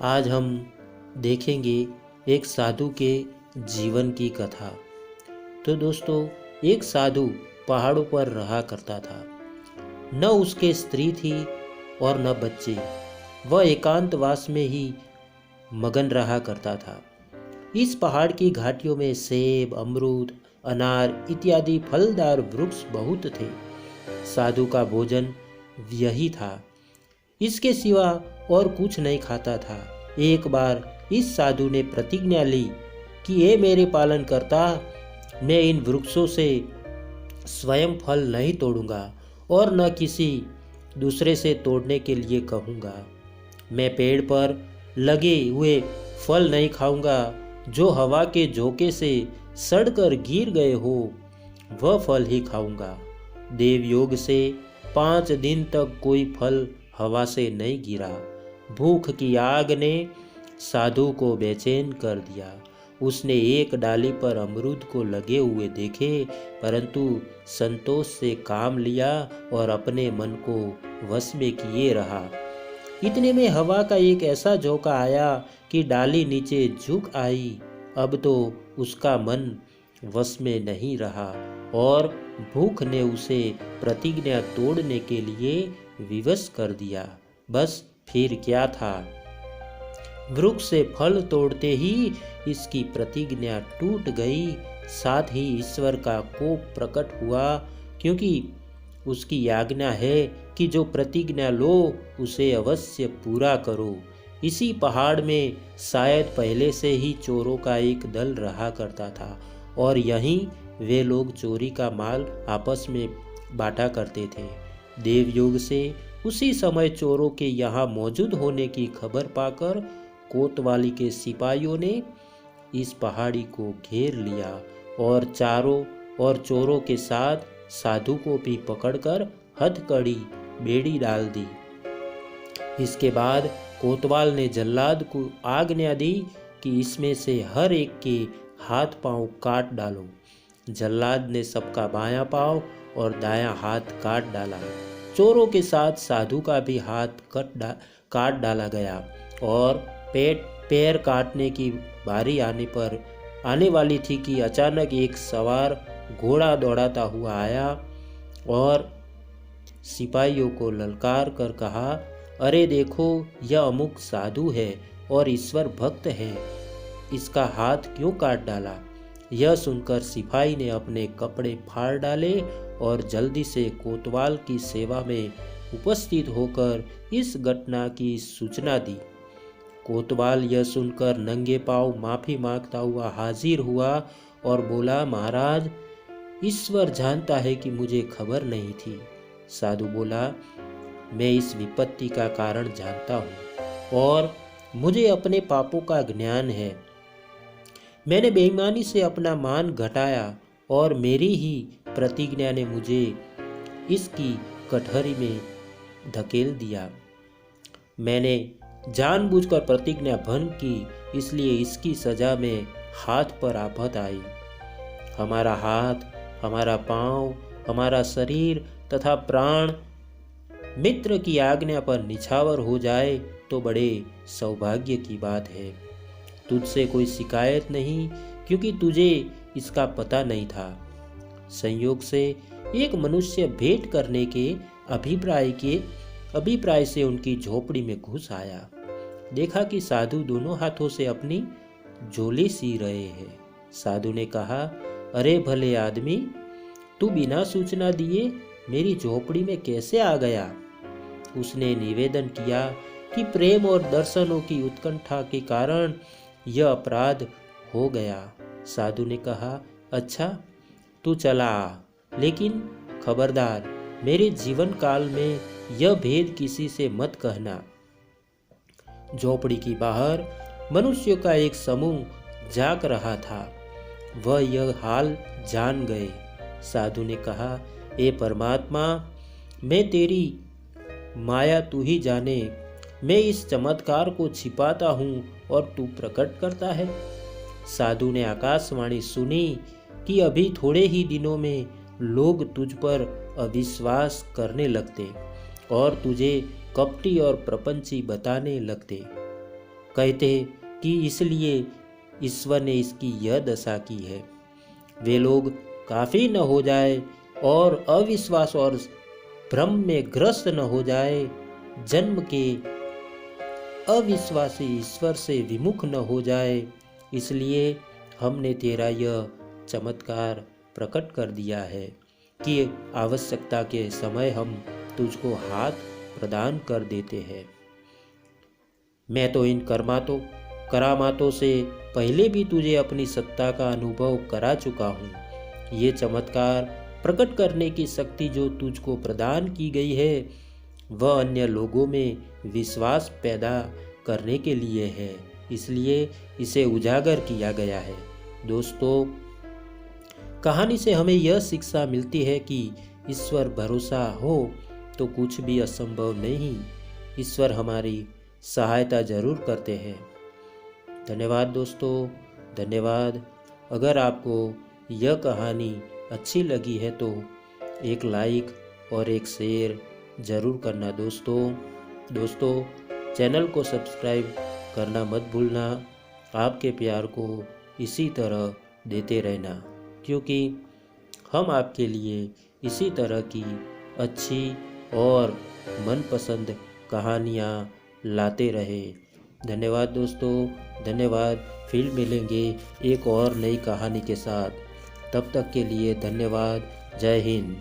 आज हम देखेंगे एक साधु के जीवन की कथा। तो दोस्तों, एक साधु पहाड़ों पर रहा करता था। न उसके स्त्री थी और न बच्चे। वह एकांतवास में ही मगन रहा करता था। इस पहाड़ की घाटियों में सेब, अमरूद, अनार इत्यादि फलदार वृक्ष बहुत थे। साधु का भोजन यही था, इसके सिवा और कुछ नहीं खाता था। एक बार इस साधु ने प्रतिज्ञा ली कि ये मेरे पालन करता, मैं इन वृक्षों से स्वयं फल नहीं तोड़ूंगा और न किसी दूसरे से तोड़ने के लिए कहूँगा। मैं पेड़ पर लगे हुए फल नहीं खाऊंगा जो हवा के झोंके से सड़कर गिर गए हो, वह फल ही खाऊंगा। देवयोग से 5 दिन तक कोई फल हवा से नहीं गिरा। भूख की आग ने साधु को बेचैन कर दिया। उसने एक डाली पर अमरूद को लगे हुए देखे, परंतु संतोष से काम लिया और अपने मन को वश में किए रहा। इतने में हवा का एक ऐसा झोंका आया कि डाली नीचे झुक आई। अब तो उसका मन वश में नहीं रहा और भूख ने उसे प्रतिज्ञा तोड़ने के लिए विवश कर दिया। बस फिर क्या था, वृक्ष से फल तोड़ते ही इसकी प्रतिज्ञा टूट गई। साथ ही ईश्वर का कोप प्रकट हुआ, क्योंकि उसकी आज्ञा है कि जो प्रतिज्ञा लो उसे अवश्य पूरा करो। इसी पहाड़ में शायद पहले से ही चोरों का एक दल रहा करता था और यहीं वे लोग चोरी का माल आपस में बांटा करते थे। देवयोग से उसी समय चोरों के यहाँ मौजूद होने की खबर पाकर कोतवाली के सिपाहियों ने इस पहाड़ी को घेर लिया और चोरों के साथ साधु को भी पकड़कर हथकड़ी बेड़ी डाल दी। इसके बाद कोतवाल ने जल्लाद को आज्ञा दी कि इसमें से हर एक के हाथ पांव काट डालो। जल्लाद ने सबका बायां पांव और दायां हाथ काट डाला। चोरों के साथ साधु का भी हाथ काट डाला गया और पैर काटने की बारी आने वाली थी कि अचानक एक सवार घोड़ा दौड़ाता हुआ आया और सिपाहियों को ललकार कर कहा, अरे देखो, यह अमुक साधु है और ईश्वर भक्त है, इसका हाथ क्यों काट डाला? यह सुनकर सिपाही ने अपने कपड़े फाड़ डाले और जल्दी से कोतवाल की सेवा में उपस्थित होकर इस घटना की सूचना दी। कोतवाल यह सुनकर नंगे पांव माफी मांगता हुआ हाजिर हुआ और बोला, महाराज, ईश्वर जानता है कि मुझे खबर नहीं थी। साधु बोला, मैं इस विपत्ति का कारण जानता हूँ और मुझे अपने पापों का ज्ञान है। मैंने बेईमानी से अपना मान घटाया और मेरी ही प्रतिज्ञा ने मुझे इसकी कठहरी में धकेल दिया। मैंने जानबूझकर प्रतिज्ञा भंग की, इसलिए इसकी सजा में हाथ पर आफत आई। हमारा हाथ, हमारा पांव, हमारा शरीर तथा प्राण मित्र की आज्ञा पर निछावर हो जाए तो बड़े सौभाग्य की बात है। तुझसे कोई शिकायत नहीं, क्योंकि तुझे इसका पता नहीं था। संयोग से एक मनुष्य भेंट करने के अभिप्राय से उनकी झोपड़ी में घुस आया। देखा कि साधु दोनों हाथों से अपनी झोली सी रहे हैं। साधु ने कहा, अरे भले आदमी, तू बिना सूचना दिए मेरी झोपड़ी में कैसे आ गया? उसने निवेदन किया कि प्रेम और दर्शनों की उत्कंठा के कारण यह अपराध हो गया। साधु ने कहा, अच्छा, तू चला आ, लेकिन खबरदार, मेरे जीवन काल में यह भेद किसी से मत कहना। झोपड़ी के बाहर मनुष्यों का एक समूह जाग रहा था। वह यह हाल जान गए। साधु ने कहा, ए परमात्मा, मैं तेरी माया तू ही जाने। मैं इस चमत्कार को छिपाता हूँ और तू प्रकट करता है। साधु ने आकाशवाणी सुनी कि अभी थोड़े ही दिनों में लोग तुझ पर अविश्वास करने लगते और तुझे कपटी और प्रपंची बताने लगते। कहते कि इसलिए ईश्वर ने इसकी यह दशा की है। वे लोग काफी न हो जाए और अविश्वास और भ्रम में ग्रस्त न हो जाए, जन्म के अविश्वासी ईश्वर से विमुख न हो जाए, इसलिए हमने तेरा यह चमत्कार प्रकट कर दिया है कि आवश्यकता के समय हम तुझको हाथ प्रदान कर देते हैं। मैं तो इन करामातों से पहले भी तुझे अपनी सत्ता का अनुभव करा चुका हूँ। ये चमत्कार प्रकट करने की शक्ति जो तुझको प्रदान की गई है वह अन्य लोगों में विश्वास पैदा करने के लिए है, इसलिए इसे उजागर किया गया है। दोस्तों, कहानी से हमें यह शिक्षा मिलती है कि ईश्वर भरोसा हो तो कुछ भी असंभव नहीं। ईश्वर हमारी सहायता जरूर करते हैं। धन्यवाद दोस्तों, धन्यवाद। अगर आपको यह कहानी अच्छी लगी है तो एक लाइक और एक शेयर ज़रूर करना दोस्तों। चैनल को सब्सक्राइब करना मत भूलना। आपके प्यार को इसी तरह देते रहना, क्योंकि हम आपके लिए इसी तरह की अच्छी और मनपसंद कहानियाँ लाते रहे। धन्यवाद दोस्तों, धन्यवाद। फिर मिलेंगे एक और नई कहानी के साथ। तब तक के लिए धन्यवाद। जय हिंद।